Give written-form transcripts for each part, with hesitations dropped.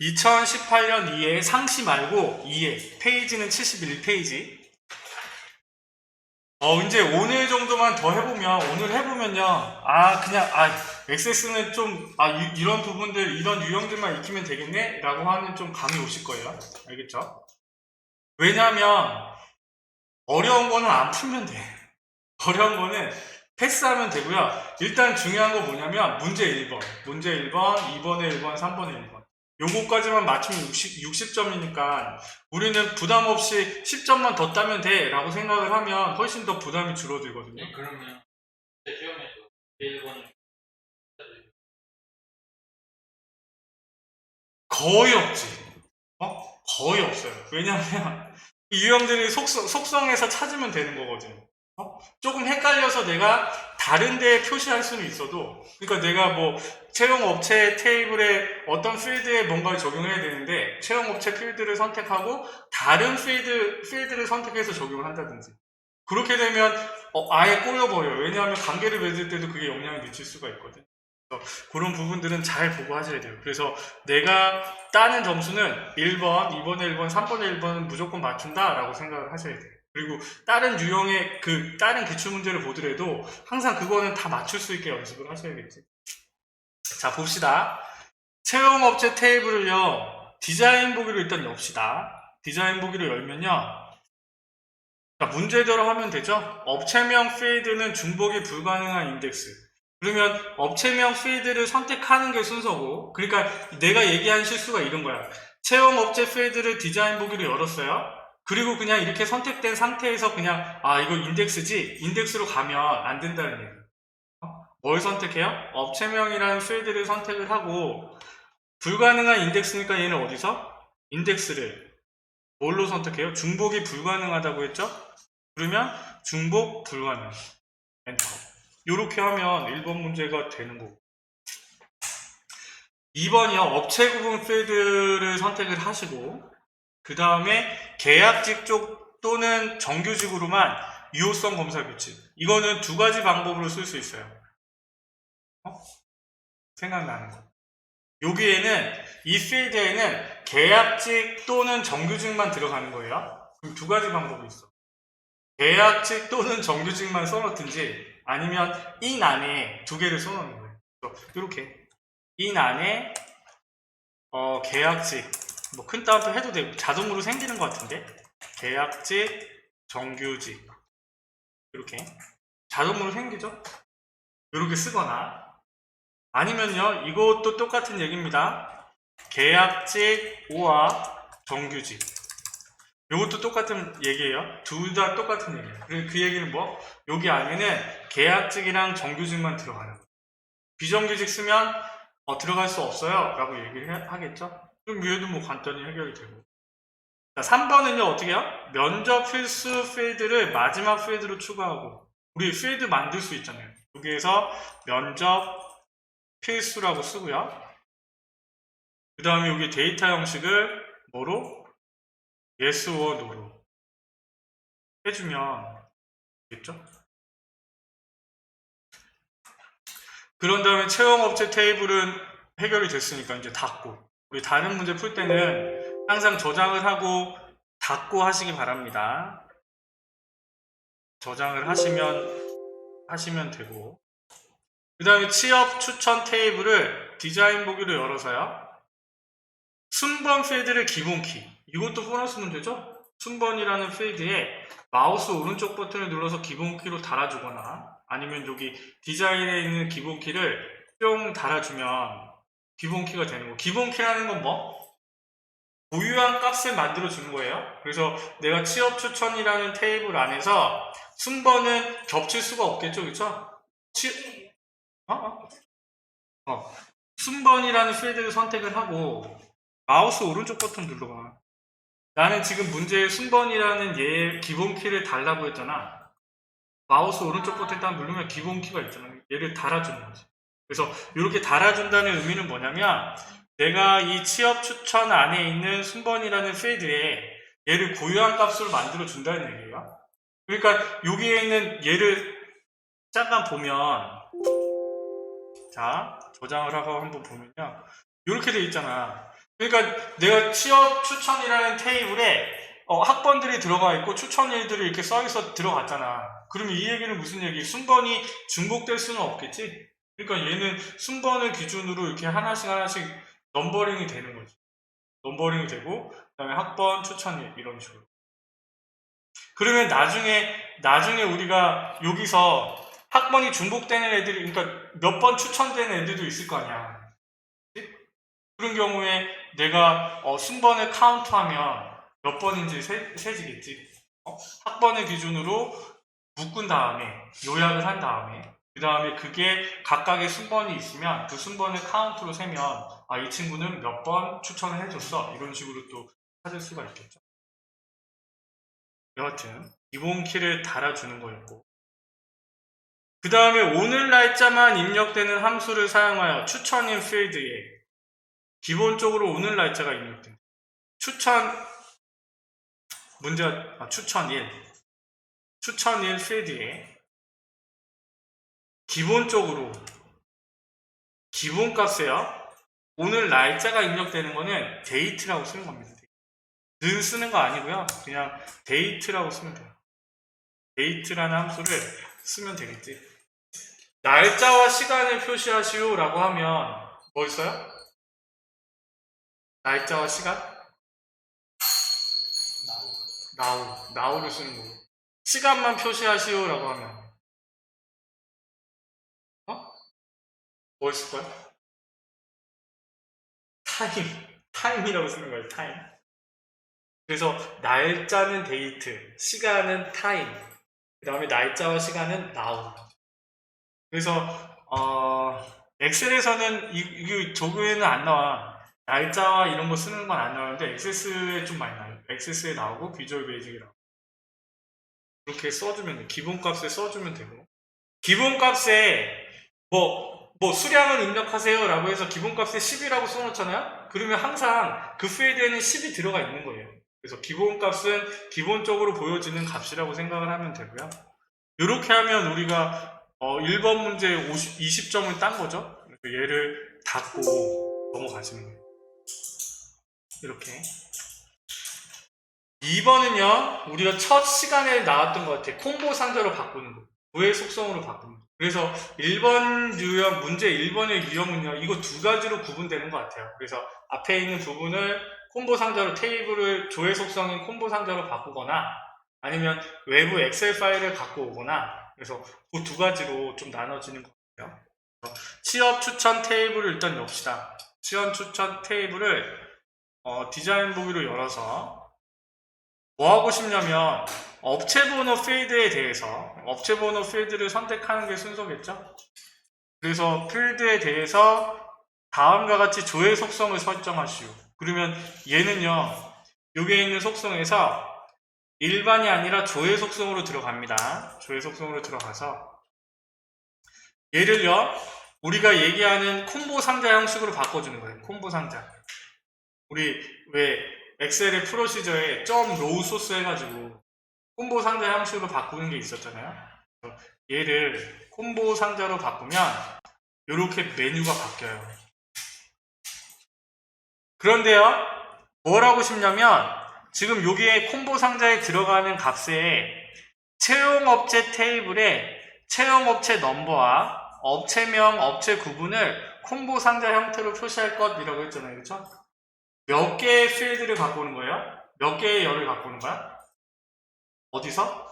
2018년 2회 상시 말고 2회 페이지는 71페이지. 이제 오늘 정도만 더 해보면, 오늘 해보면요. XS는 좀, 이런 부분들, 이런 유형들만 익히면 되겠네? 라고 하는 좀 감이 오실 거예요. 알겠죠? 왜냐면, 어려운 거는 안 풀면 돼. 어려운 거는 패스하면 되고요. 일단 중요한 거 뭐냐면, 문제 1번. 문제 1번, 2번에 1번, 3번에 1번. 요거까지만 맞추면 60점이니까 우리는 부담 없이 10점만 더 따면 돼 라고 생각을 하면 훨씬 더 부담이 줄어들거든요. 네, 그러면 시험에서 1번을 거의 없지. 거의 없어요. 왜냐면 이 유형들이 속성에서 찾으면 되는 거거든. 조금 헷갈려서 내가 다른 데에 표시할 수는 있어도, 그러니까 내가 뭐 채용업체 테이블에 어떤 필드에 뭔가를 적용해야 되는데 채용업체 필드를 선택하고 다른 필드를 선택해서 적용을 한다든지, 그렇게 되면 아예 꼬여버려요. 왜냐하면 관계를 맺을 때도 그게 영향을 미칠 수가 있거든. 그런 부분들은 잘 보고 하셔야 돼요. 그래서 내가 따는 점수는 1번, 2번에 1번, 3번에 1번은 무조건 맞춘다 라고 생각을 하셔야 돼요. 그리고 다른 유형의 다른 기출문제를 보더라도 항상 그거는 다 맞출 수 있게 연습을 하셔야겠지. 자, 봅시다. 채용업체 테이블을요, 디자인 보기로 일단 엽시다. 디자인 보기로 열면요, 자, 문제대로 하면 되죠. 업체명 필드는 중복이 불가능한 인덱스. 그러면 업체명 필드를 선택하는 게 순서고, 그러니까 내가 얘기한 실수가 이런 거야. 채용업체 필드를 디자인 보기로 열었어요. 그리고 그냥 이렇게 선택된 상태에서 그냥 이거 인덱스지? 인덱스로 가면 안 된다는 얘기. 뭘 선택해요? 업체명이라는 필드를 선택을 하고, 불가능한 인덱스니까 얘는 어디서? 인덱스를 뭘로 선택해요? 중복이 불가능하다고 했죠? 그러면 중복 불가능. 엔터. 이렇게 하면 1번 문제가 되는 거고. 2번이요. 업체 구분 필드를 선택을 하시고, 그 다음에 계약직 쪽 또는 정규직으로만 유효성 검사 규칙. 이거는 두 가지 방법으로 쓸 수 있어요. 생각나는 거. 여기에는, 이 필드에는 계약직 또는 정규직만 들어가는 거예요. 그럼 두 가지 방법이 있어. 계약직 또는 정규직만 써놓든지, 아니면 인 안에 두 개를 써놓는 거예요. 이렇게 인 안에 계약직, 뭐 큰 따옴표 해도 되고 자동으로 생기는 것 같은데, 계약직, 정규직, 이렇게 자동으로 생기죠. 이렇게 쓰거나, 아니면요, 이것도 똑같은 얘기입니다. 계약직 오와 정규직, 이것도 똑같은 얘기예요. 둘 다 똑같은 얘기예요. 그 얘기는 뭐? 여기 안에는 계약직이랑 정규직만 들어가는 거예요. 비정규직 쓰면 들어갈 수 없어요 라고 얘기를 하겠죠. 그럼 얘도 뭐 간단히 해결이 되고. 자, 3번은요 어떻게 해요? 면접 필수 필드를 마지막 필드로 추가하고, 우리 필드 만들 수 있잖아요. 여기에서 면접 필수라고 쓰고요. 그 다음에 여기 데이터 형식을 뭐로? yes or no로 해주면 되겠죠? 그런 다음에 채용업체 테이블은 해결이 됐으니까 이제 닫고, 우리 다른 문제 풀 때는 항상 저장을 하고 닫고 하시기 바랍니다. 저장을 하시면 되고, 그 다음에 취업 추천 테이블을 디자인 보기로 열어서요, 순번 필드를 기본키, 이것도 보너스 문제죠? 순번이라는 필드에 마우스 오른쪽 버튼을 눌러서 기본키로 달아주거나, 아니면 여기 디자인에 있는 기본키를 뿅 달아주면 기본키가 되는 거. 기본키라는 건 뭐? 고유한 값을 만들어 주는 거예요. 그래서 내가 취업 추천이라는 테이블 안에서 순번은 겹칠 수가 없겠죠, 그쵸? 순번이라는 필드를 선택을 하고 마우스 오른쪽 버튼 눌러봐. 나는 지금 문제의 순번이라는 얘 기본키를 달라고 했잖아. 마우스 오른쪽 버튼 딱 누르면 기본키가 있잖아. 얘를 달아주는 거지. 그래서 이렇게 달아준다는 의미는 뭐냐면, 내가 이 취업 추천 안에 있는 순번이라는 필드에 얘를 고유한 값으로 만들어 준다는 얘기예요. 그러니까 여기에 있는 얘를 잠깐 보면, 자, 저장을 하고 한번 보면요, 이렇게 돼 있잖아. 그러니까 내가 취업 추천이라는 테이블에 학번들이 들어가 있고 추천일들이 이렇게 써있어 들어갔잖아. 그러면 이 얘기는 무슨 얘기? 순번이 중복될 수는 없겠지? 그러니까 얘는 순번을 기준으로 이렇게 하나씩 넘버링이 되는 거지. 넘버링이 되고, 그 다음에 학번, 추천일, 이런 식으로. 그러면 나중에 우리가 여기서 학번이 중복되는 애들이, 그러니까 몇 번 추천되는 애들도 있을 거 아니야. 그런 경우에 내가 순번을 카운트하면 몇 번인지 세지겠지. 학번을 기준으로 묶은 다음에 요약을 한 다음에 그 다음에 그게 각각의 순번이 있으면 그 순번을 카운트로 세면 이 친구는 몇 번 추천을 해줬어. 이런 식으로 또 찾을 수가 있겠죠. 여하튼 기본 키를 달아주는 거였고, 그 다음에 오늘 날짜만 입력되는 함수를 사용하여 추천인 필드에 기본적으로 오늘 날짜가 입력됩니다. 추천일 필드에 기본적으로 기본값에요. 오늘 날짜가 입력되는 거는 데이트라고 쓰는 겁니다. 는 쓰는 거 아니고요. 그냥 데이트라고 쓰면 돼요. 데이트라는 함수를 쓰면 되겠지. 날짜와 시간을 표시하시오 라고 하면 뭐 있어요? 날짜와 시간? now를 쓰는 거고. 시간만 표시하시오 라고 하면 뭐 있을 거야? 타임이라고 쓰는 거예요. 타임. 그래서 날짜는 데이트, 시간은 타임, 그 다음에 날짜와 시간은 now. 그래서 엑셀에서는 이 조그에는 안 나와. 날짜와 이런 거 쓰는 건 안 나오는데 엑세스에 좀 많이 나와요. 엑세스에 나오고 비주얼 베이직에 나오고. 이렇게 써주면 돼. 기본값에 써주면 되고, 기본값에 뭐 수량을 입력하세요 라고 해서 기본값에 10이라고 써놓잖아요. 그러면 항상 그 필드에는 10이 들어가 있는 거예요. 그래서 기본값은 기본적으로 보여지는 값이라고 생각을 하면 되고요. 이렇게 하면 우리가 1번 문제 20점을 딴 거죠. 그래서 얘를 닫고 넘어가시는 거예요. 이렇게. 2번은요, 우리가 첫 시간에 나왔던 것 같아요. 콤보 상자로 바꾸는 거. 부의 속성으로 바꾸는 거. 그래서 1번 유형, 문제 1번의 유형은요, 이거 두 가지로 구분되는 것 같아요. 그래서 앞에 있는 부분을 콤보 상자로 테이블을 조회 속성인 콤보 상자로 바꾸거나 아니면 외부 엑셀 파일을 갖고 오거나, 그래서 그 두 가지로 좀 나눠지는 것 같아요. 취업 추천 테이블을 일단 엽시다. 취업 추천 테이블을 디자인 보기로 열어서 뭐 하고 싶냐면 업체 번호 필드에 대해서 업체 번호 필드를 선택하는 게 순서겠죠. 그래서 필드에 대해서 다음과 같이 조회 속성을 설정하시오. 그러면 얘는요, 여기에 있는 속성에서 일반이 아니라 조회 속성으로 들어갑니다. 조회 속성으로 들어가서 얘를요, 우리가 얘기하는 콤보 상자 형식으로 바꿔주는 거예요. 콤보 상자. 우리 왜 엑셀의 프로시저에 .row 소스 해가지고 콤보 상자 형식으로 바꾸는 게 있었잖아요. 얘를 콤보 상자로 바꾸면 이렇게 메뉴가 바뀌어요. 그런데요, 뭘 하고 싶냐면 지금 여기에 콤보 상자에 들어가는 값에 채용업체 테이블에 채용업체 넘버와 업체명, 업체 구분을 콤보 상자 형태로 표시할 것이라고 했잖아요. 그렇죠? 몇 개의 필드를 갖고 오는 거예요? 몇 개의 열을 갖고 오는 거야? 어디서?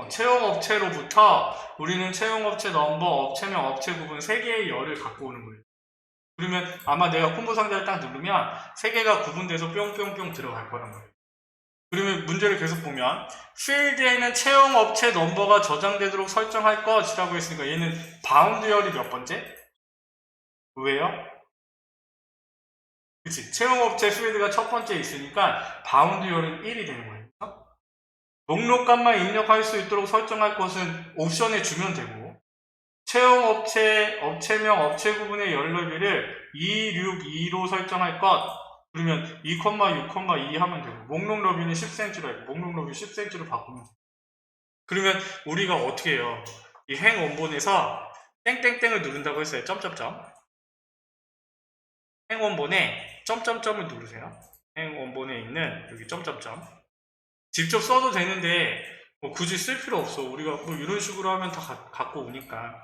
채용업체로부터 우리는 채용업체 넘버, 업체명, 업체 구분 3개의 열을 갖고 오는 거예요. 그러면 아마 내가 콤보 상자를 딱 누르면 3개가 구분돼서 뿅뿅뿅 들어갈 거란 거예요. 그러면 문제를 계속 보면 필드에는 채용업체 넘버가 저장되도록 설정할 것이라고 했으니까 얘는 바운드 열이 몇 번째? 왜요? 그치? 채용업체 필드가 첫 번째 있으니까 바운드 열은 1이 되는 거예요. 목록값만 입력할 수 있도록 설정할 것은 옵션에 주면 되고, 채용업체, 업체명, 업체 구분의 열 넓이를 262로 설정할 것, 그러면 2,6,2 하면 되고, 목록 넓이는 10cm로 했고, 목록 넓이 10cm로 바꾸면 돼요. 그러면 우리가 어떻게 해요? 이 행 원본에서 땡땡땡을 누른다고 했어요. 점점점. 행원본에 점점점을 누르세요. 행원본에 있는 여기 점점점. 직접 써도 되는데 뭐 굳이 쓸 필요 없어. 우리가 뭐 이런 식으로 하면 다 갖고 오니까.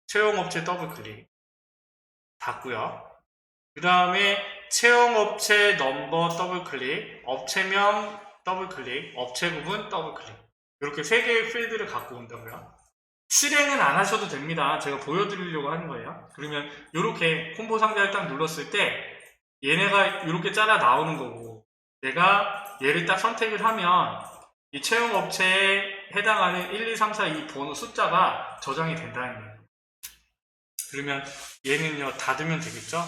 채용업체 더블클릭 닫고요. 그 다음에 채용업체 넘버 더블클릭, 업체명 더블클릭, 업체 부분 더블클릭. 이렇게 세 개의 필드를 갖고 온다고요. 실행은 안 하셔도 됩니다. 제가 보여드리려고 하는 거예요. 그러면 이렇게 콤보 상자를 딱 눌렀을 때 얘네가 이렇게 짜라 나오는 거고, 내가 얘를 딱 선택을 하면 이 채용업체에 해당하는 1, 2, 3, 4, 이 번호 숫자가 저장이 된다는 거예요. 그러면 얘는요 닫으면 되겠죠?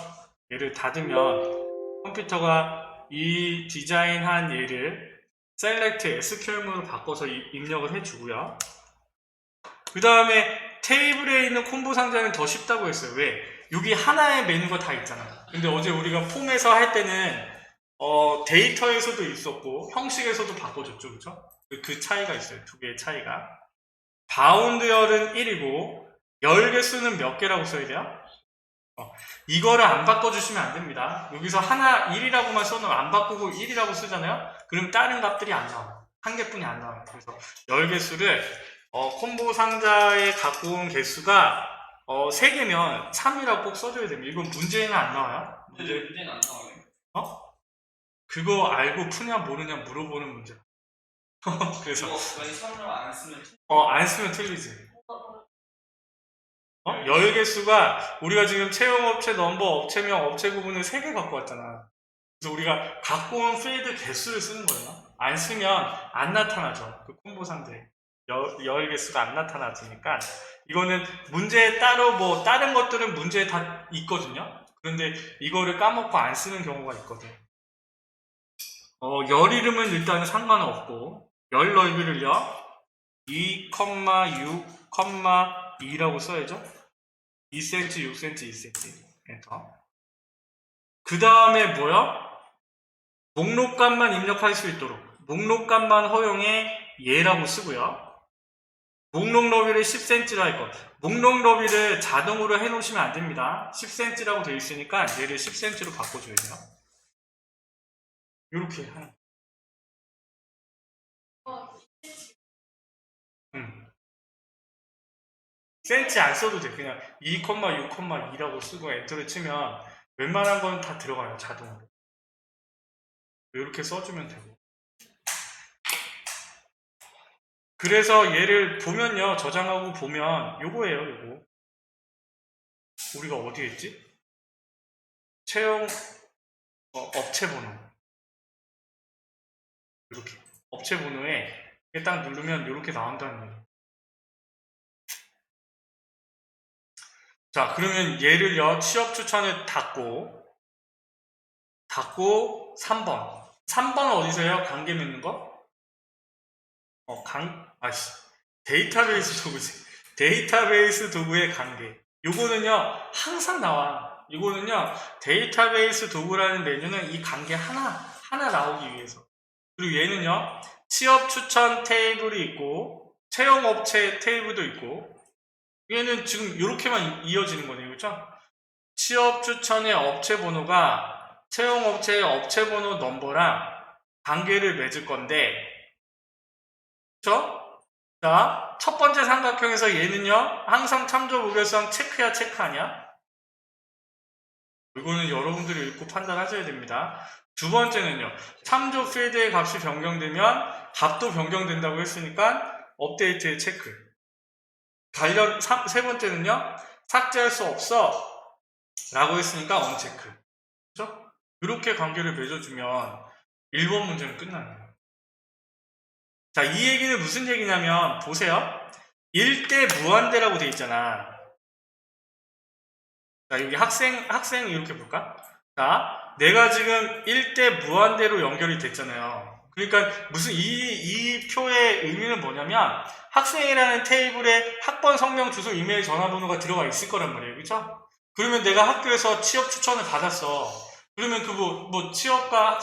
얘를 닫으면 컴퓨터가 이 디자인한 얘를 select SQL문으로 바꿔서 입력을 해주고요. 그 다음에 테이블에 있는 콤보 상자는 더 쉽다고 했어요. 왜? 여기 하나의 메뉴가 다 있잖아. 근데 어제 우리가 폼에서 할 때는 데이터에서도 있었고 형식에서도 바꿔줬죠. 그쵸? 그 차이가 있어요. 두 개의 차이가. 바운드열은 1이고 열 개수는 몇 개라고 써야 돼요? 이거를 안 바꿔주시면 안 됩니다. 여기서 하나 1이라고만 써놓으면 안 바꾸고 1이라고 쓰잖아요. 그럼 다른 값들이 안 나와요. 한 개뿐이 안 나와요. 그래서 열 개수를 콤보 상자에 갖고 온 개수가 3개면 3이라고 꼭 써줘야 됩니다. 이건 문제는 안 나와요. 문제는 안 나와요. 그거 알고 푸냐 모르냐 물어보는 문제. 그래서 이거 만약 3을 안 쓰면 안 쓰면 틀리지. 열 개수가 우리가 지금 채용업체 넘버, 업체명, 업체 구분을 3개 갖고 왔잖아. 그래서 우리가 갖고 온 필드 개수를 쓰는 거예요. 안 쓰면 안 나타나죠. 그 콤보 상자에 열 개수가 안 나타나지니까 이거는 문제에 따로 뭐 다른 것들은 문제에 다 있거든요. 그런데 이거를 까먹고 안 쓰는 경우가 있거든. 열 이름은 일단은 상관은 없고 열 넓이를요 2,6,2라고 써야죠. 2cm, 6cm, 2cm 엔터. 그 다음에 뭐야? 목록값만 입력할 수 있도록 목록값만 허용해 얘라고 쓰고요. 목록 너비를 10cm로 할 것. 목록 너비를 자동으로 해놓으시면 안 됩니다. 10cm라고 되어 있으니까 얘를 10cm로 바꿔줘야 돼요. 이렇게 하는. 센치 안 써도 돼. 그냥 2,6,2라고 쓰고 엔터를 치면 웬만한 건 다 들어가요. 자동으로. 이렇게 써주면 되고. 그래서 얘를 보면요. 저장하고 보면 요거예요. 요거. 우리가 어디에 있지? 채용 업체 번호. 이렇게. 업체 번호에 딱 누르면 이렇게 나온다는 거예요. 자, 그러면 얘를요, 취업 추천을 닫고 3번. 3번은 어디서요? 관계 맺는 거? 데이터베이스 도구지. 데이터베이스 도구의 관계. 요거는요, 항상 나와. 이거는요, 데이터베이스 도구라는 메뉴는 이 관계 하나 나오기 위해서. 그리고 얘는요, 취업 추천 테이블이 있고, 채용 업체 테이블도 있고, 얘는 지금 이렇게만 이어지는 거네요. 그렇죠? 취업 추천의 업체 번호가 채용 업체의 업체 번호 넘버랑 관계를 맺을 건데, 그렇죠? 자, 첫 번째 삼각형에서 얘는요, 항상 참조 무결성 체크야, 체크하냐? 이거는 여러분들이 읽고 판단하셔야 됩니다. 두 번째는요, 참조 필드의 값이 변경되면 값도 변경된다고 했으니까 업데이트의 체크. 세 번째는요, 삭제할 수 없어 라고 했으니까 언체크. 그렇죠? 이렇게 관계를 맺어주면 1번 문제는 끝나는 거예요. 자, 이 얘기는 무슨 얘기냐면 보세요. 1대 무한대라고 돼 있잖아. 자, 여기 학생 이렇게 볼까? 자, 내가 지금 1대 무한대로 연결이 됐잖아요. 그러니까 무슨 이 표의 의미는 뭐냐면 학생이라는 테이블에 학번, 성명, 주소, 이메일, 전화번호가 들어가 있을 거란 말이에요. 그렇죠? 그러면 내가 학교에서 취업 추천을 받았어. 그러면 그 취업가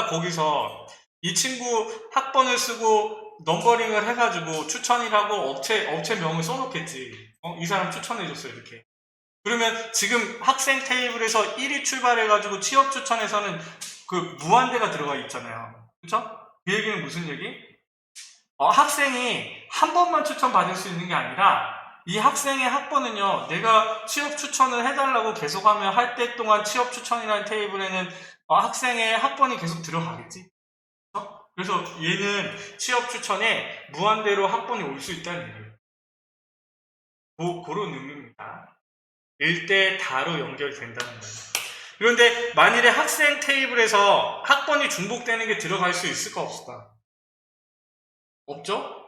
거기서 이 친구 학번을 쓰고 넘버링을 해가지고 추천이라고 업체명을 써놓겠지. 이 사람 추천해줬어 이렇게. 그러면 지금 학생 테이블에서 1이 출발해가지고 취업 추천에서는 그 무한대가 들어가 있잖아요. 그쵸? 그 얘기는 무슨 얘기? 학생이 한 번만 추천받을 수 있는 게 아니라 이 학생의 학번은요, 내가 취업 추천을 해달라고 계속하면 할 때 동안 취업 추천이라는 테이블에는 학생의 학번이 계속 들어가겠지. 그래서 얘는 취업 추천에 무한대로 학번이 올 수 있다는 얘기예요. 그런 의미입니다. 1대 다로 연결된다는 거예요. 그런데 만일에 학생 테이블에서 학번이 중복되는 게 들어갈 수 있을까 없을까? 없죠?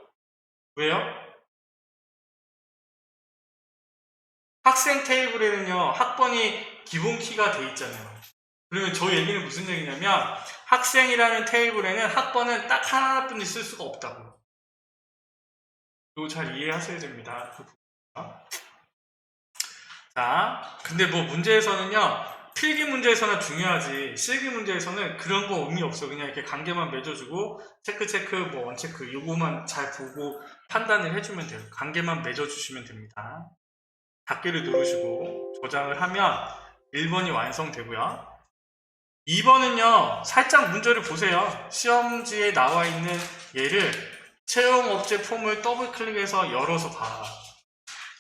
왜요? 학생 테이블에는요, 학번이 기본 키가 돼 있잖아요. 그러면 저 얘기는 무슨 얘기냐면, 학생이라는 테이블에는 학번은 딱 하나뿐이 쓸 수가 없다고. 이거 잘 이해하셔야 됩니다. 자, 근데 뭐 문제에서는요, 필기 문제에서는 중요하지, 실기 문제에서는 그런 거 의미 없어. 그냥 이렇게 관계만 맺어주고, 체크, 뭐 원체크, 요거만 잘 보고 판단을 해주면 돼요. 관계만 맺어주시면 됩니다. 닫기를 누르시고 저장을 하면 1번이 완성되고요. 2번은요, 살짝 문제를 보세요. 시험지에 나와 있는 얘를 채용업체 폼을 더블 클릭해서 열어서 봐.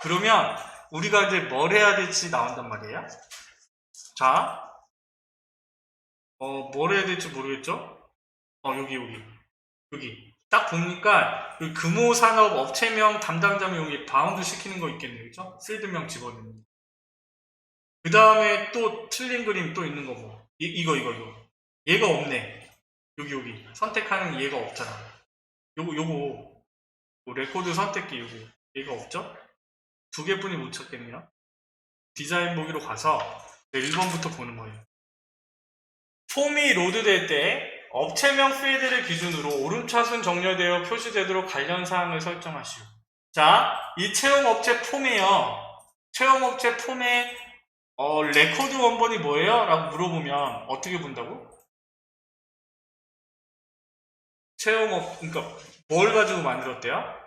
그러면 우리가 이제 뭘 해야 될지 나온단 말이에요. 자, 뭘 해야 될지 모르겠죠? 여기. 딱 보니까 여기 금호산업 업체명 담당자명 여기 바운드 시키는 거 있겠네요. 그죠? 필드명 집어넣는. 그 다음에 또 틀린 그림 또 있는 거고. 이거. 얘가 없네. 여기. 선택하는 얘가 없잖아. 요거. 레코드 선택기 요거. 얘가 없죠? 두 개뿐이 못 찾겠네요. 디자인 보기로 가서 1번부터 보는 거예요. 폼이 로드될 때 업체명 필드를 기준으로 오름차순 정렬되어 표시되도록 관련 사항을 설정하시오. 자, 이 채용업체 폼이에요. 채용업체 폼의 레코드 원본이 뭐예요? 라고 물어보면 어떻게 본다고? 그러니까 뭘 가지고 만들었대요?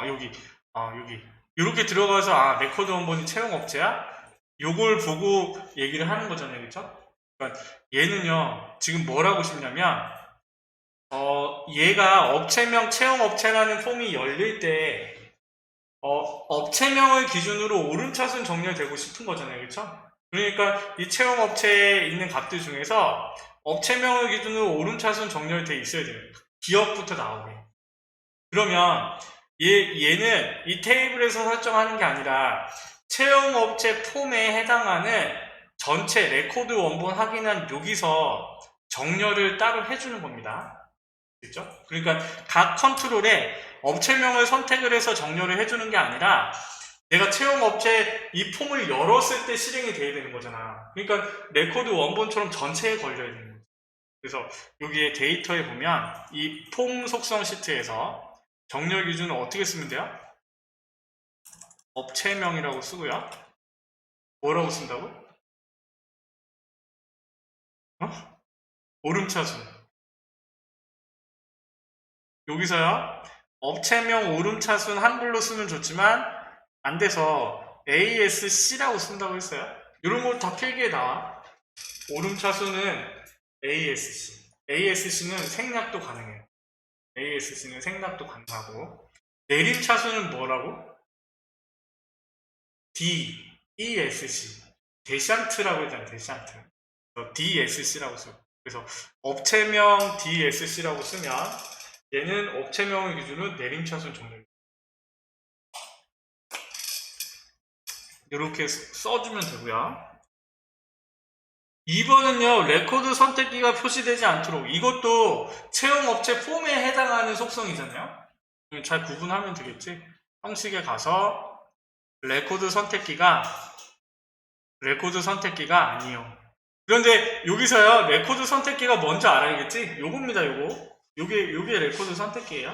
여기. 이렇게 들어가서 레코드 원본이 채용업체야? 요걸 보고 얘기를 하는 거잖아요. 그쵸? 그러니까 얘는요, 지금 뭘 하고 싶냐면, 얘가 업체명 채용업체라는 폼이 열릴 때, 업체명을 기준으로 오름차순 정렬되고 싶은 거잖아요. 그쵸? 그러니까 이 채용업체에 있는 값들 중에서 업체명을 기준으로 오름차순 정렬돼 있어야 돼요. 기업부터 나오게. 그러면 얘는 이 테이블에서 설정하는 게 아니라 채용업체 폼에 해당하는 전체 레코드 원본 확인한 여기서 정렬을 따로 해주는 겁니다. 그렇죠? 그러니까 각 컨트롤에 업체명을 선택을 해서 정렬을 해주는 게 아니라 내가 채용업체 이 폼을 열었을 때 실행이 돼야 되는 거잖아. 그러니까 레코드 원본처럼 전체에 걸려야 되는 거죠. 그래서 여기에 데이터에 보면 이 폼 속성 시트에서 정렬 기준을 어떻게 쓰면 돼요? 업체명이라고 쓰고요. 뭐라고 쓴다고? 오름차순. 여기서요. 업체명 오름차순 한글로 쓰면 좋지만 안 돼서 ASC라고 쓴다고 했어요. 이런 거 다 필기에 나와. 오름차순은 ASC. ASC는 생략도 가능해요. ASC는 생략도 가능하고. 내림차순은 뭐라고? DESC. 데샨트라고 했잖아요. 데샨트. DSC라고 써요. 그래서 업체명 DSC라고 쓰면 얘는 업체명을 기준으로 내림차순 정렬. 이렇게 써주면 되고요. 2번은요, 레코드 선택기가 표시되지 않도록. 이것도 채용업체 폼에 해당하는 속성이잖아요. 잘 구분하면 되겠지. 형식에 가서 레코드 선택기가 아니요. 그런데 여기서요, 레코드 선택기가 뭔지 알아야겠지? 요겁니다, 요거. 요게 레코드 선택기예요.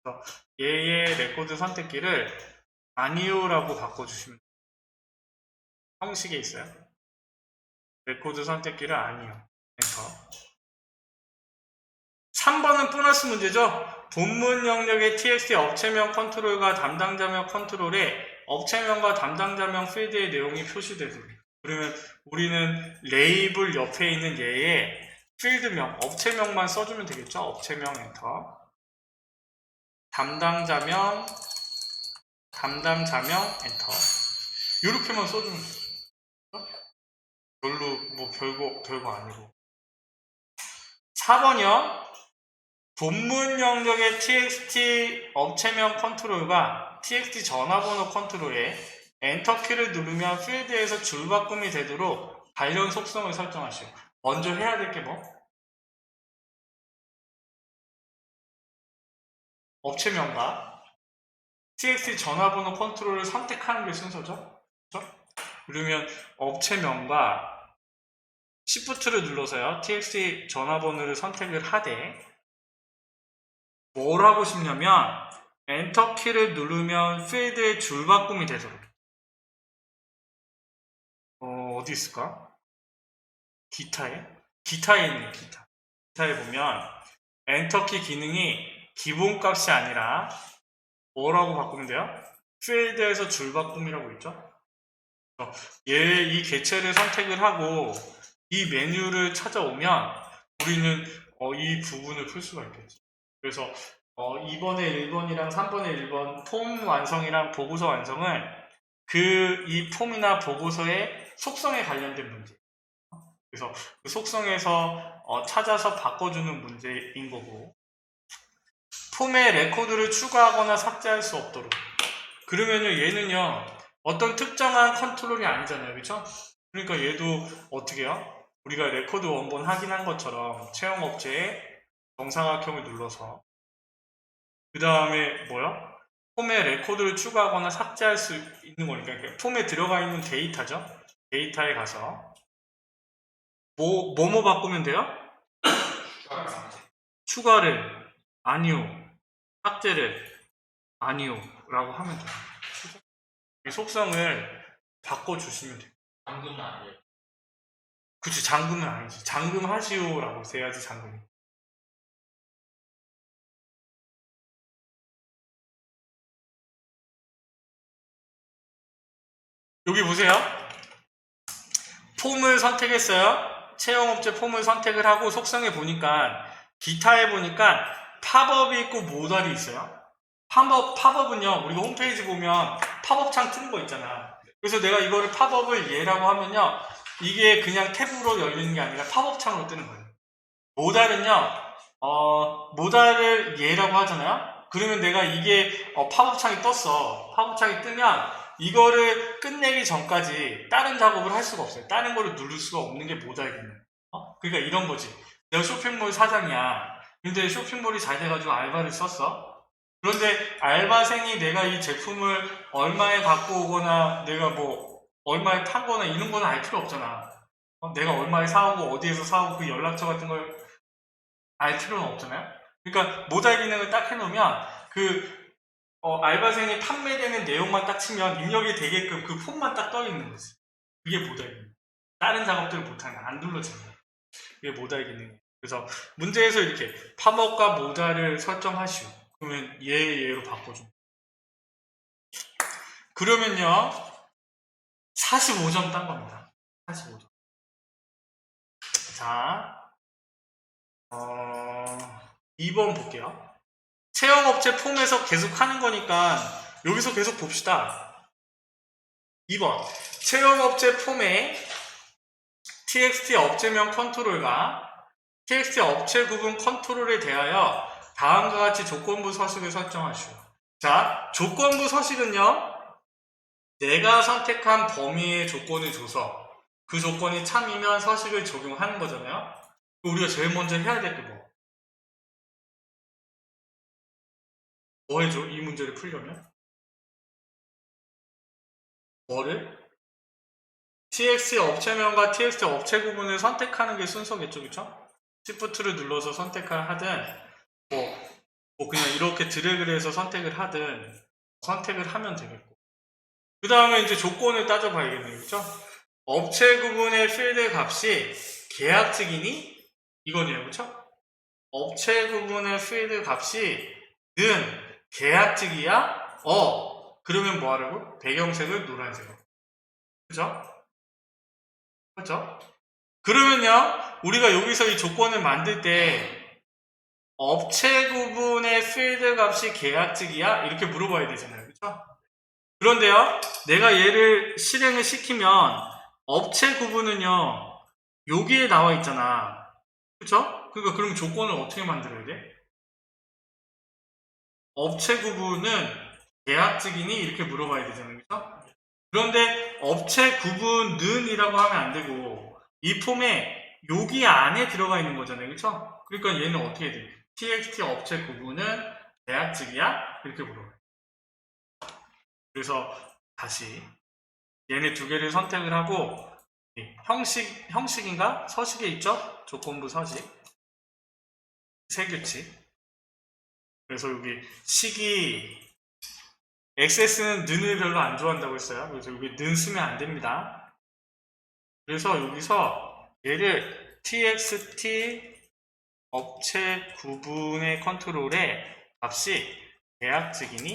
그래서 얘의 레코드 선택기를 아니요라고 바꿔주시면 돼요. 형식에 있어요. 레코드 선택기를 아니요. 엔터. 3번은 보너스 문제죠. 본문 영역의 txt 업체명 컨트롤과 담당자명 컨트롤에 업체명과 담당자명 필드의 내용이 표시되도록. 그러면 우리는 레이블 옆에 있는 얘의 필드명, 업체명만 써주면 되겠죠. 업체명 엔터. 담당자명 엔터. 이렇게만 써주면 돼요. 별로 뭐 별거 아니고. 4번이요. 본문 영역의 txt 업체명 컨트롤과 txt 전화번호 컨트롤에 엔터키를 누르면 필드에서 줄바꿈이 되도록 관련 속성을 설정하시오. 먼저 해야 될 게 뭐? 업체명과 txt 전화번호 컨트롤을 선택하는 게 순서죠. 그렇죠? 그러면 업체명과 Shift를 눌러서요. txt 전화번호를 선택을 하되 뭘 하고 싶냐면 엔터키를 누르면 필드의 줄바꿈이 되도록. 어디 있을까? 기타에 있네. 기타에 보면 엔터키 기능이 기본값이 아니라 뭐라고 바꾸면 돼요? 필드에서 줄바꿈이라고 있죠? 이 개체를 선택을 하고 이 메뉴를 찾아오면 우리는 이 부분을 풀 수가 있겠지. 그래서 2번의 1번이랑 3번의 1번 폼 완성이랑 보고서 완성은 이 폼이나 보고서의 속성에 관련된 문제. 그래서 그 속성에서 찾아서 바꿔주는 문제인 거고, 폼에 레코드를 추가하거나 삭제할 수 없도록. 그러면요 얘는요 어떤 특정한 컨트롤이 아니잖아요, 그렇죠? 그러니까 얘도 어떻게 해요? 우리가 레코드 원본 확인한 것처럼 채용업체에 정사각형을 눌러서 그 다음에 뭐야? 폼에 레코드를 추가하거나 삭제할 수 있는 거니까. 그러니까 폼에 들어가 있는 데이터죠. 데이터에 가서 뭐 바꾸면 돼요? 추가를 아니요, 삭제를 아니요 라고 하면 돼요. 이 속성을 바꿔주시면 돼요. 잠금은 아니에요. 그치, 잠금은 아니지. 잠금하시오 라고 해야지 잠금. 여기 보세요. 폼을 선택했어요. 채용업체 폼을 선택을 하고 속성에 보니까 기타에 보니까 팝업이 있고 모달이 있어요. 팝업은요 우리가 홈페이지 보면 팝업 창 뜨는 거 있잖아. 그래서 내가 이거를 팝업을 얘라고 하면요 이게 그냥 탭으로 열리는 게 아니라 팝업 창으로 뜨는 거예요. 모달은요 모달을 얘라고 하잖아요. 그러면 내가 이게 팝업 창이 떴어. 팝업 창이 뜨면 이거를 끝내기 전까지 다른 작업을 할 수가 없어요. 다른 거를 누를 수가 없는 게 모달 기능. 그러니까 이런 거지. 내가 쇼핑몰 사장이야. 근데 쇼핑몰이 잘 돼가지고 알바를 썼어. 그런데 알바생이 내가 이 제품을 얼마에 갖고 오거나 내가 뭐 얼마에 판거나 이런 거는 알 필요 없잖아. 내가 얼마에 사오고 어디에서 사오고 그 연락처 같은 걸 알 필요는 없잖아요. 그러니까 모달 기능을 딱 해놓으면 알바생이 판매되는 내용만 딱 치면 입력이 되게끔 그 폼만 딱 떠 있는 거지. 그게 모달 기능. 다른 작업들을 못하는 안 눌러지는 거야. 그게 모달 기능. 그래서 문제에서 이렇게 팝업과 모달을 설정하시오. 그러면 얘로 바꿔줘. 그러면요 45점 딴 겁니다. 45점. 자 2번 볼게요. 채용업체 폼에서 계속 하는 거니까 여기서 계속 봅시다. 2번 채용업체 폼에 txt 업체명 컨트롤과 txt 업체 구분 컨트롤에 대하여 다음과 같이 조건부 서식을 설정하시오. 자, 조건부 서식은요 내가 선택한 범위의 조건을 줘서 그 조건이 참이면 서식을 적용하는 거잖아요. 우리가 제일 먼저 해야 될 게 뭐 해줘? 이 문제를 풀려면? 뭐를? txt 업체명과 txt 업체 구분을 선택하는 게 순서겠죠, 그쵸? Shift를 눌러서 선택을 하든, 그냥 이렇게 드래그를 해서 선택을 하든, 선택을 하면 되겠고. 그 다음에 이제 조건을 따져봐야겠네요, 그쵸? 업체 구분의 필드 값이 계약직이니? 이거네요, 그쵸? 업체 구분의 필드 값이 는 계약직이야? 그러면 뭐 하라고? 배경색을 노란색으로. 그죠? 그죠? 그러면요, 우리가 여기서 이 조건을 만들 때 업체 구분의 필드 값이 계약직이야? 이렇게 물어봐야 되잖아요. 그죠? 그런데요, 내가 얘를 실행을 시키면 업체 구분은요, 여기에 나와 있잖아. 그쵸? 그러니까 그럼 조건을 어떻게 만들어야 돼? 업체 구분은 계약직이니? 이렇게 물어봐야 되잖아요. 그쵸? 그런데 업체 구분은 이라고 하면 안 되고 이 폼에 여기 안에 들어가 있는 거잖아요. 그쵸? 그러니까 얘는 어떻게 돼? txt 업체 구분은 계약직이야? 이렇게 물어봐요. 그래서 다시 얘네 두 개를 선택을 하고 형식인가? 서식에 있죠? 조건부 서식 세규칙. 그래서 여기 식이 XS는 는을 별로 안 좋아한다고 했어요. 그래서 여기 는 쓰면 안 됩니다. 그래서 여기서 얘를 txt 업체 구분의 컨트롤에 값이 계약직이니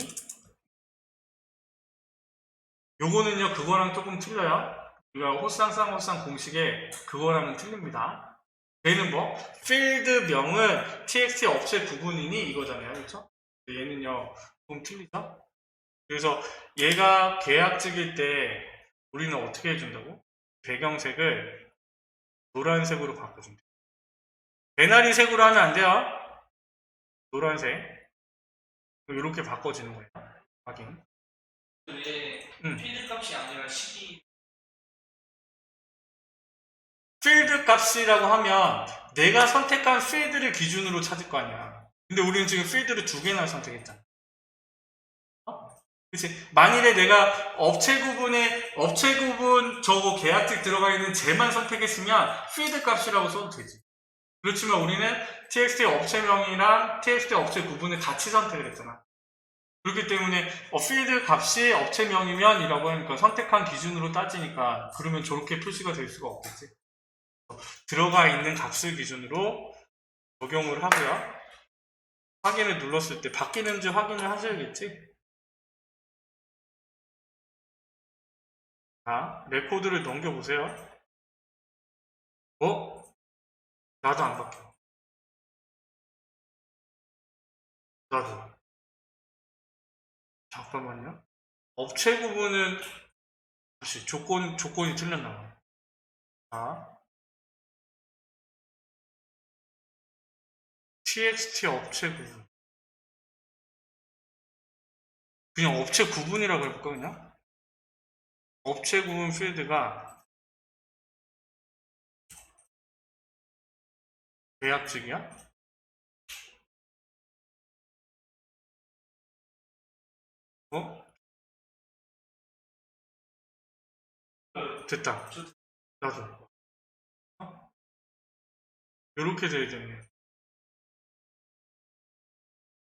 요거는요 그거랑 조금 틀려요. 우리가 호쌍쌍호쌍 공식에 그거랑은 틀립니다. 얘는 뭐 필드명은 txt 업체 구분이니 이거잖아요. 그렇죠? 얘는요 좀 틀리죠? 그래서 얘가 계약직일 때 우리는 어떻게 해준다고? 배경색을 노란색으로 바꿔준다. 배나리 색으로 하면 안 돼요. 노란색. 이렇게 바꿔주는 거예요. 확인. 왜 필드 값이 아니라 식이 필드 값이라고 하면 내가 선택한 필드를 기준으로 찾을 거 아니야. 근데 우리는 지금 필드를 두 개나 선택했잖아. 그치? 만일에 내가 업체 구분 저거 계약직 들어가 있는 쟤만 선택했으면 필드 값이라고 써도 되지. 그렇지만 우리는 txt 업체명이랑 txt 업체 구분을 같이 선택을 했잖아. 그렇기 때문에 필드 값이 업체명이면 이라고 하니까 선택한 기준으로 따지니까 그러면 저렇게 표시가 될 수가 없겠지. 들어가 있는 값을 기준으로 적용을 하고요. 확인을 눌렀을 때 바뀌는지 확인을 하셔야겠지. 자, 레코드를 넘겨보세요. 나도 안 바뀌어. 나도. 잠깐만요. 업체 구분은 혹시 조건이 틀렸나 봐요. 자, txt 업체 구분. 그냥 업체 구분이라고 해볼까 그냥? 업체 구분 필드가 계약직이야? 됐다. 나도. 이렇게 돼야 되네.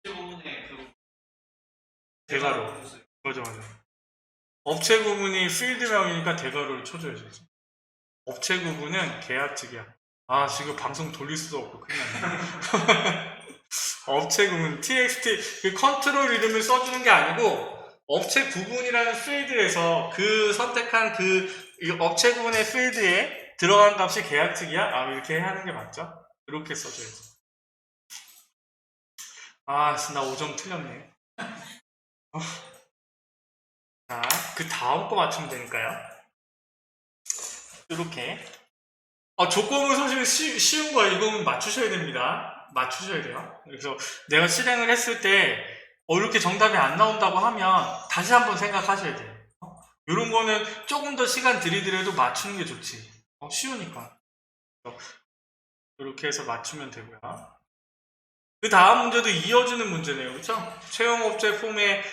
부분에 그 대괄호. 맞아. 업체 구분이 필드명이니까 대괄호를 쳐줘야지. 업체 구분은 계약직이야. 지금 방송 돌릴 수도 없고 큰일 났네. 업체 구분, txt, 그 컨트롤 이름을 써주는 게 아니고, 업체 구분이라는 필드에서 그 선택한 이 업체 구분의 필드에 들어간 값이 계약직이야? 이렇게 하는 게 맞죠? 이렇게 써줘야지. 나 5점 틀렸네. 자, 그 다음 거 맞추면 되니까요. 이렇게. 조건부 사실 쉬운 거야. 이거는 맞추셔야 됩니다. 맞추셔야 돼요. 그래서 내가 실행을 했을 때, 이렇게 정답이 안 나온다고 하면 다시 한번 생각하셔야 돼요. 이런 거는 조금 더 시간 들이더라도 맞추는 게 좋지. 쉬우니까. 이렇게 해서 맞추면 되고요. 그 다음 문제도 이어지는 문제네요. 그렇죠? 채용업체 폼의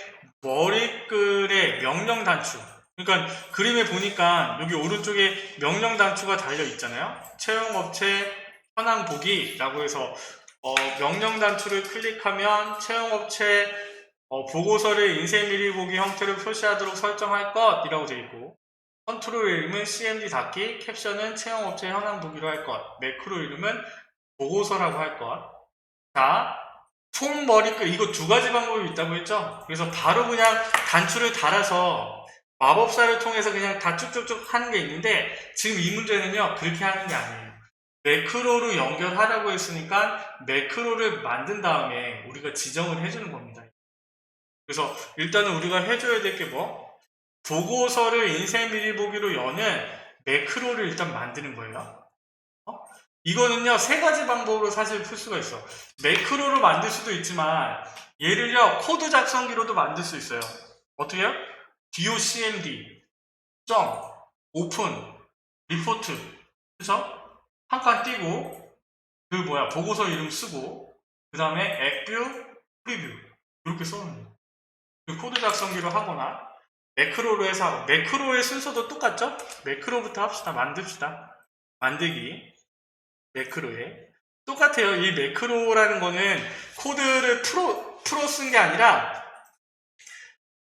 머리글의 명령 단추. 그러니까 그림에 보니까 여기 오른쪽에 명령 단추가 달려 있잖아요. 채용업체 현황 보기라고 해서 명령 단추를 클릭하면 채용업체 보고서를 인쇄 미리 보기 형태로 표시하도록 설정할 것이라고 되어 있고 컨트롤 이름은 cmd 닫기, 캡션은 채용업체 현황 보기로 할 것, 매크로 이름은 보고서라고 할 것. 자, 총 머리끝, 이거 두 가지 방법이 있다고 했죠? 그래서 바로 그냥 단추를 달아서 마법사를 통해서 그냥 다 쭉쭉쭉 하는 게 있는데, 지금 이 문제는요, 그렇게 하는 게 아니에요. 매크로로 연결하라고 했으니까 매크로를 만든 다음에 우리가 지정을 해주는 겁니다. 그래서 일단은 우리가 해줘야 될 게 뭐? 보고서를 인쇄 미리 보기로 여는 매크로를 일단 만드는 거예요. 이거는요, 세 가지 방법으로 사실 풀 수가 있어. 매크로로 만들 수도 있지만, 얘를요, 코드 작성기로도 만들 수 있어요. 어떻게 해요? docmd, 오픈, 리포트. 그쵸? 한 칸 띄고, 보고서 이름 쓰고, 그 다음에 액뷰, 프리뷰. 이렇게 써놓는 거예요. 그 코드 작성기로 하거나, 매크로로 해서 하고, 매크로의 순서도 똑같죠? 매크로부터 합시다. 만듭시다. 만들기. 매크로에 똑같아요. 이 매크로라는 거는 코드를 풀어 쓴 게 아니라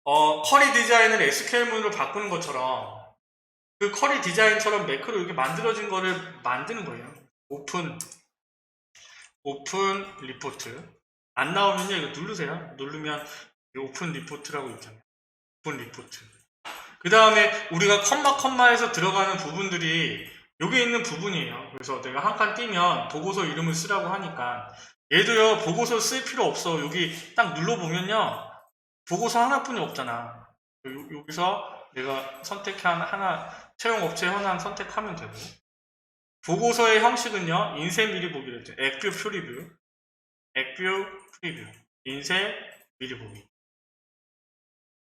쿼리 디자인을 SQL문으로 바꾸는 것처럼 그 쿼리 디자인처럼 매크로 이렇게 만들어진 거를 만드는 거예요. 오픈 리포트 안 나오면요 이거 누르세요. 누르면 오픈 리포트라고 있잖아요. 오픈 리포트. 그 다음에 우리가 컴마에서 들어가는 부분들이 여기 있는 부분이에요. 그래서 내가 한 칸 띄면 보고서 이름을 쓰라고 하니까 얘도요 보고서 쓸 필요 없어. 여기 딱 눌러보면요 보고서 하나뿐이 없잖아. 여기서 내가 선택한 하나 채용업체 현황 선택하면 되고 보고서의 형식은요 인쇄 미리 보기로 했죠. 액뷰 프리뷰 인쇄 미리 보기.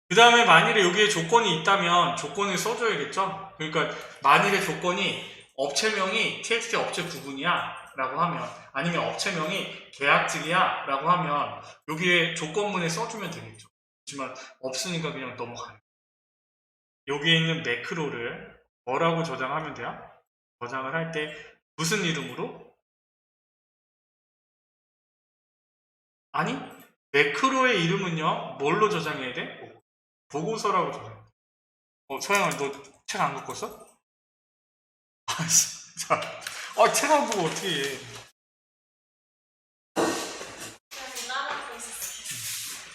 그 다음에 만일에 여기에 조건이 있다면 조건을 써줘야겠죠. 그러니까 만일에 조건이 업체명이 txt 업체 부분이야 라고 하면 아니면 업체명이 계약직이야 라고 하면 여기에 조건문에 써주면 되겠죠. 하지만 없으니까 그냥 넘어가요. 여기에 있는 매크로를 뭐라고 저장하면 돼요? 저장을 할 때 무슨 이름으로? 아니 매크로의 이름은요 뭘로 저장해야 돼? 보고서라고 저장해. 서영아 너 책 안 갖고 왔어? 아, 진짜. 책 안 보고 어떻게 해.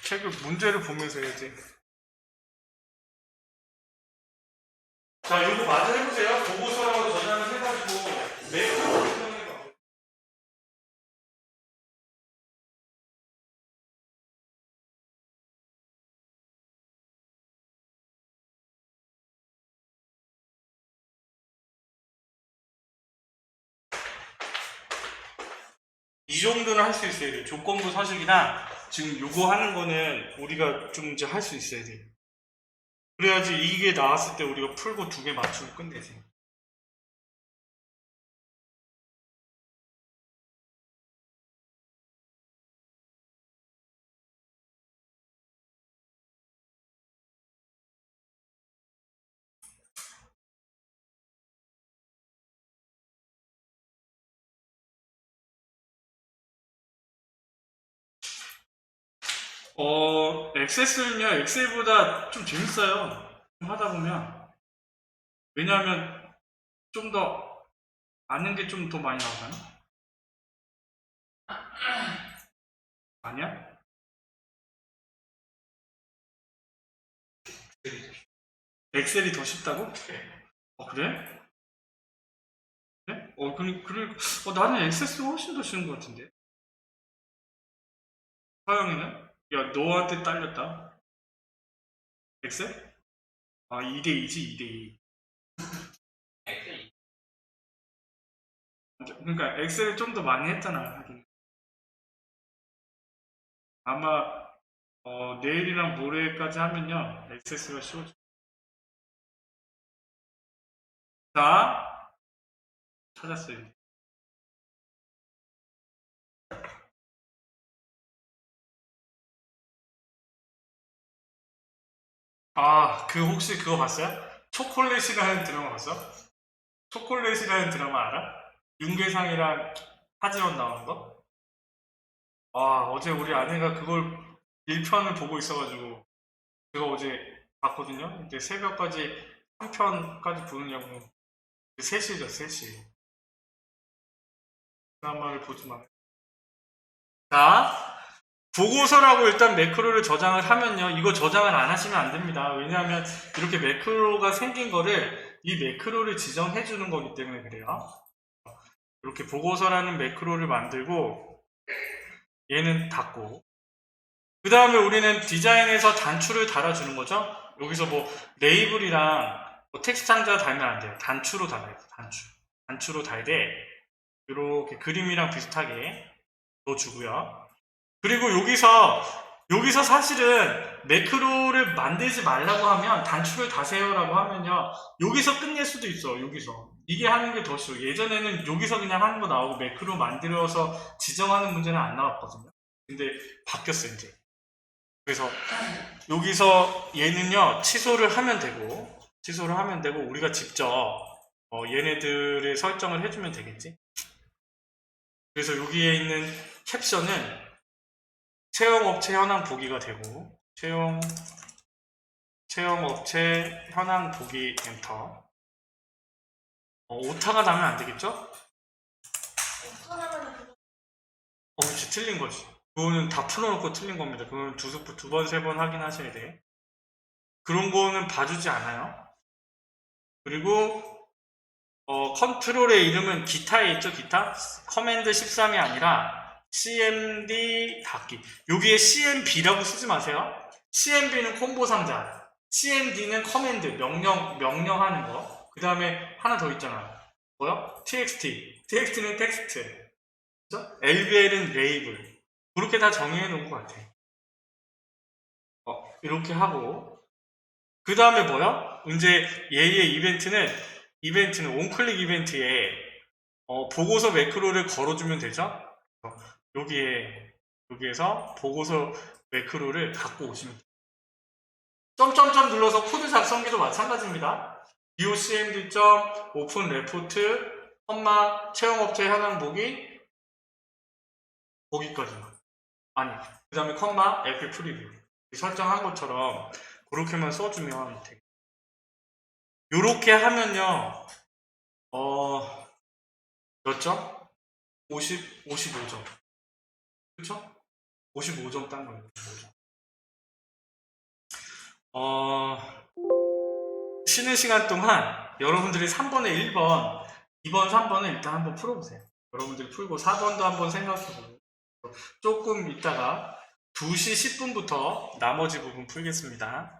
책을 문제를 보면서 해야지. 자, 이거 마저 해보세요. 보고서라고 저장을 해가지고 매크로 설명해봐. 이 정도는 할 수 있어야 돼. 조건부 서식이나 지금 요거 하는 거는 우리가 좀 이제 할 수 있어야 돼. 그래야지 이게 나왔을 때 우리가 풀고 두 개 맞추고 끝내지. 엑세스는요, 엑셀보다 좀 재밌어요. 좀 하다 보면. 왜냐하면 좀 더 아는 게 좀 더 많이 나오잖아. 아니야? 엑셀이 더 쉽다고? 그래? 그래? 나는 엑세스가 훨씬 더 쉬운 것 같은데. 서영이는? 야, 너한테 딸렸다. 엑셀? 2대2지, 2대2. 그러니까 엑셀을 좀 더 많이 했잖아, 하긴. 아마, 내일이랑 모레까지 하면요, 엑세스가 쉬워져. 자, 찾았어요. 혹시 그거 봤어요? 초콜릿이라는 드라마 봤어? 초콜릿이라는 드라마 알아? 윤계상이랑 하지원 나오는 거? 어제 우리 아내가 그걸 1편을 보고 있어가지고, 제가 어제 봤거든요? 근데 새벽까지 3편까지 보느냐고. 3시죠, 3시. 드라마를 보지 마. 자, 보고서라고 일단 매크로를 저장을 하면요. 이거 저장을 안 하시면 안 됩니다. 왜냐하면 이렇게 매크로가 생긴 거를 이 매크로를 지정해 주는 거기 때문에 그래요. 이렇게 보고서라는 매크로를 만들고 얘는 닫고 그 다음에 우리는 디자인에서 단추를 달아주는 거죠. 여기서 뭐 레이블이랑 뭐 텍스트 상자 달면 안 돼요. 단추로 달아야 돼요. 단추로 달되 이렇게 그림이랑 비슷하게 넣어주고요. 그리고 여기서 사실은 매크로를 만들지 말라고 하면 단추를 다세요라고 하면요. 여기서 끝낼 수도 있어. 여기서. 이게 하는 게 더 쉬워. 예전에는 여기서 그냥 하는 거 나오고 매크로 만들어서 지정하는 문제는 안 나왔거든요. 근데 바뀌었어요, 이제. 그래서 여기서 얘는요. 취소를 하면 되고 우리가 직접 얘네들의 설정을 해주면 되겠지. 그래서 여기에 있는 캡션은 채용업체 현황 보기가 되고 채용업체 현황 보기 엔터. 오타가 나면 안 되겠죠? 그렇지, 틀린 거지. 그거는 다 풀어놓고 틀린 겁니다. 그건 두 번, 세 번 확인하셔야 돼. 그런 거는 봐주지 않아요. 그리고 컨트롤의 이름은 기타에 있죠, 기타? 커맨드 13이 아니라 cmd 닫기. 여기에 cmp라고 쓰지 마세요. cmp는 콤보 상자, cmd는 커맨드, 명령하는 거. 그 다음에 하나 더 있잖아. 뭐요? txt는 텍스트. 그죠? lbl은 레이블. 그렇게 다 정의해 놓은 것 같아. 이렇게 하고. 그 다음에 뭐요? 이제 얘의 이벤트는 온클릭 이벤트에 보고서 매크로를 걸어주면 되죠? 여기에서 보고서 매크로를 갖고 오시면 돼요. 점점점 눌러서 코드 작성기도 마찬가지입니다. docmd.openReport, 채용업체 현황 보기까지만. 아니, 그 다음에 애플 프리뷰. 설정한 것처럼 그렇게만 써주면 되겠다. 요렇게 하면요, 몇 점? 55점. 그쵸? 55점 딴 거예요, 55점. 쉬는 시간 동안 여러분들이 3번에 1번, 2번, 3번을 일단 한번 풀어보세요. 여러분들이 풀고 4번도 한번 생각해보고 조금 있다가 2시 10분부터 나머지 부분 풀겠습니다.